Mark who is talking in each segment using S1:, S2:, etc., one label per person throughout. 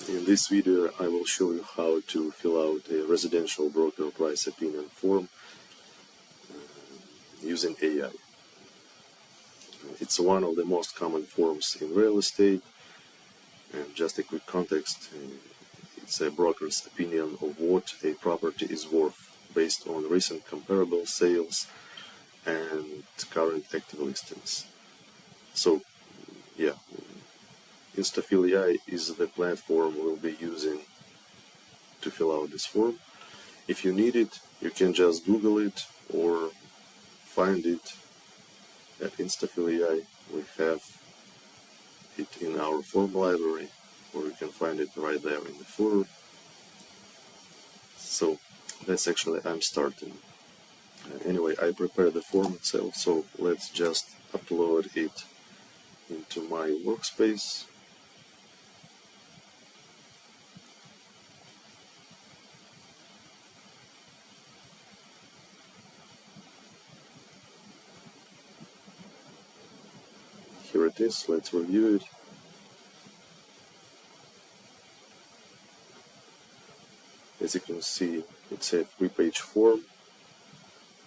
S1: In this video I will show you how to fill out a residential broker price opinion form using AI. It's one of the most common forms in real estate, and just a quick context, it's a broker's opinion of what a property is worth based on recent comparable sales and current active listings. So yeah, Instafill.ai is the platform we'll be using to fill out this form. If you need it, you can just Google it or find it at Instafill.ai. We have it in our form library, or you can find it right there in the footer. So that's actually I'm starting. Anyway, I prepared the form itself, so let's just upload it into my workspace. Here it is, let's review it. As you can see, it's a 3-page form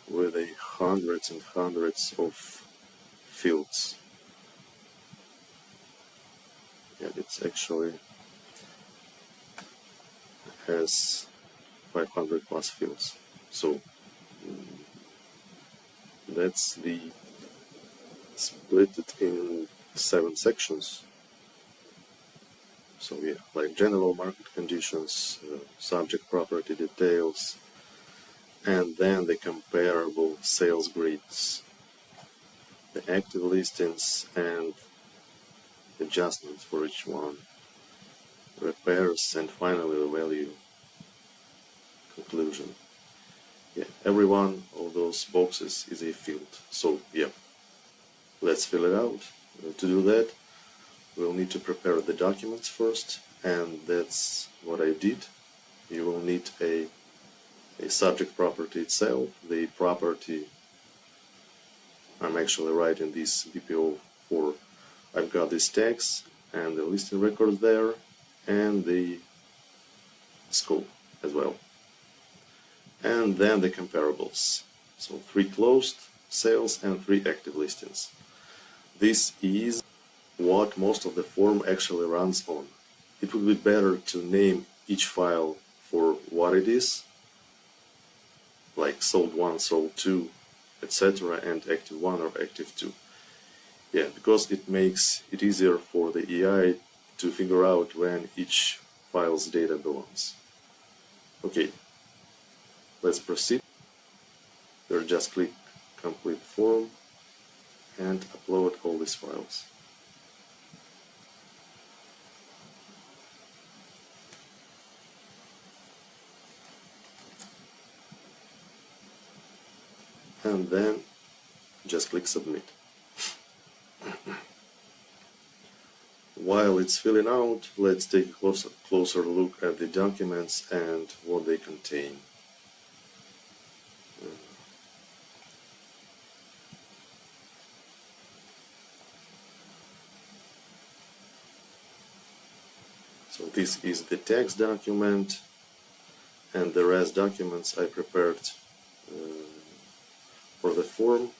S1: with hundreds and hundreds of fields. And it's actually has 500 plus fields. So that's the split it in 7 sections. So yeah, like general market conditions, subject property details, and then the comparable sales grids, the active listings and adjustments for each one, repairs, and finally the value conclusion. Yeah, every one of those boxes is a field. So yeah, let's fill it out. To do that, we'll need to prepare the documents first, and that's what I did. You will need a subject property itself, the property. I'm actually writing this BPO for. I've got these tags and the listing records there, and the scope as well. And then the comparables. So 3 closed sales and 3 active listings. This is what most of the form actually runs on. It would be better to name each file for what it is, like sold 1, sold 2, etc., and active 1 or active 2. Yeah, because it makes it easier for the AI to figure out when each file's data belongs. Okay, let's proceed. Here just click complete form and upload all these files. And then just click submit. While it's filling out, let's take a closer look at the documents and what they contain. So this is the text document, and the rest documents I prepared for the form.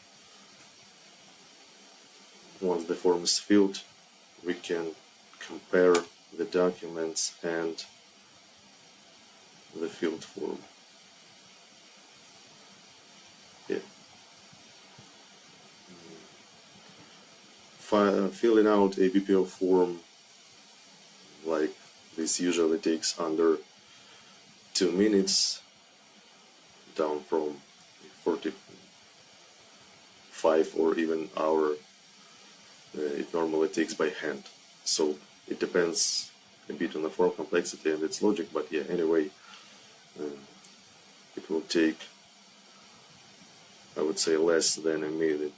S1: Once the form is filled, we can compare the documents and the filled form. Yeah. Filling out a BPO form like this usually takes under 2 minutes, down from 45 or even hour it normally takes by hand. So it depends a bit on the form complexity and its logic, but yeah, anyway, it will take, I would say, less than a minute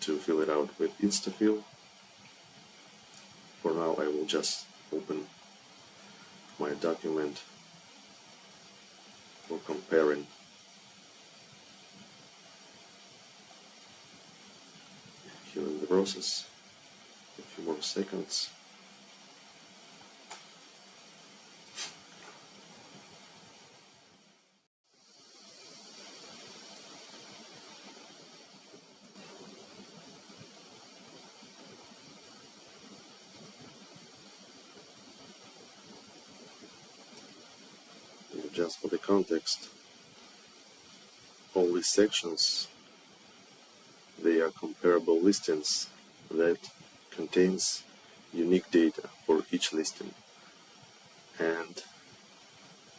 S1: to fill it out with Instafill. For now, I will just open my document for comparing. Here in the process, a few more seconds. just for the context, all these sections, they are comparable listings that contains unique data for each listing. And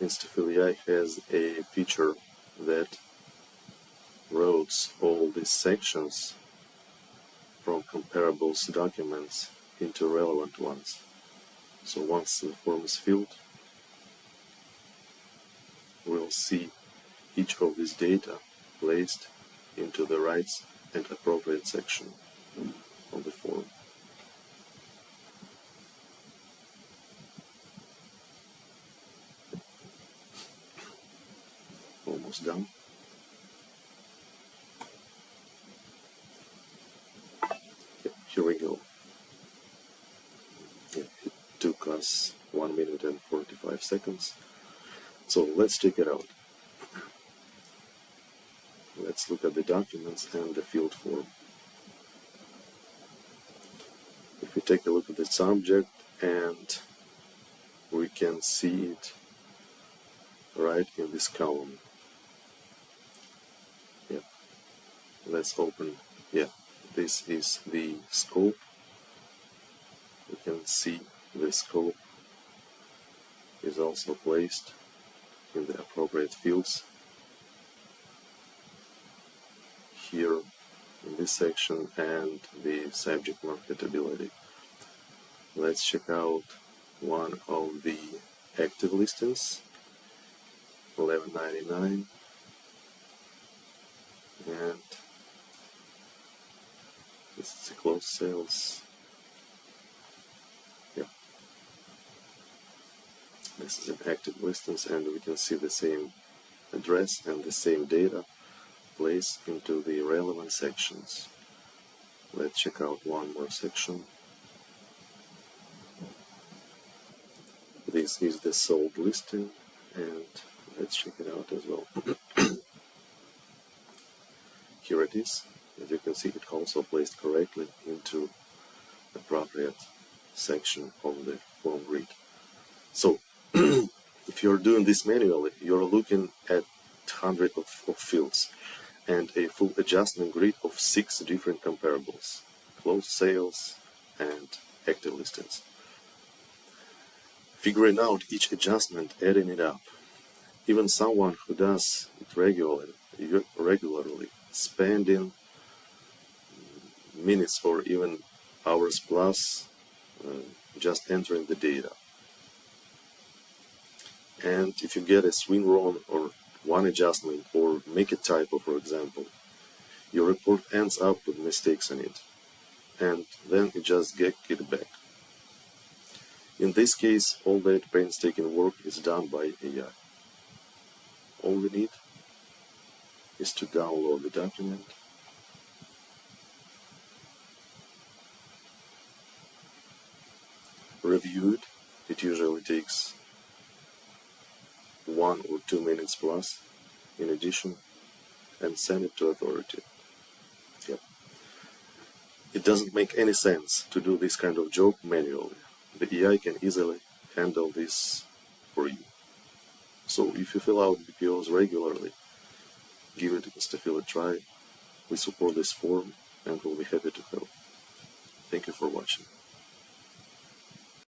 S1: Instafill.ai has a feature that routes all these sections from comparables documents into relevant ones. So once the form is filled, we'll see each of these data placed into the right and appropriate section of the form. Almost done. Yeah, here we go. Yeah, it took us 1 minute and 45 seconds. So let's check it out. Let's look at the documents and the field form. If we take a look at the subject, and we can see it right in this column. Yeah. Let's open. Yeah, this is the scope. We can see the scope is also placed in the appropriate fields. Here in this section, and the subject marketability. Let's check out one of the active listings, $11.99, and this is the closed sales. Yeah, this is an active listings, and we can see the same address and the same data placed into the relevant sections. Let's check out one more section. This is the sold listing, and let's check it out as well. Here it is. As you can see, it also placed correctly into appropriate section of the form grid. So, if you're doing this manually, you're looking at hundreds of fields and a full adjustment grid of 6 different comparables: closed sales and active listings. Figuring out each adjustment, adding it up. Even someone who does it regularly, spending minutes or even hours plus just entering the data. And if you get a swing wrong or one adjustment or make a typo, for example, your report ends up with mistakes in it, and then you just get it back. In this case, all that painstaking work is done by AI. All we need is to download the document, review it. It usually takes 1 or 2 minutes plus in addition, and send it to authority. Yep. It doesn't make any sense to do this kind of job manually. The AI can easily handle this for you. So if you fill out BPOs regularly, give it Instafill a try. We support this form and we'll be happy to help. Thank you for watching.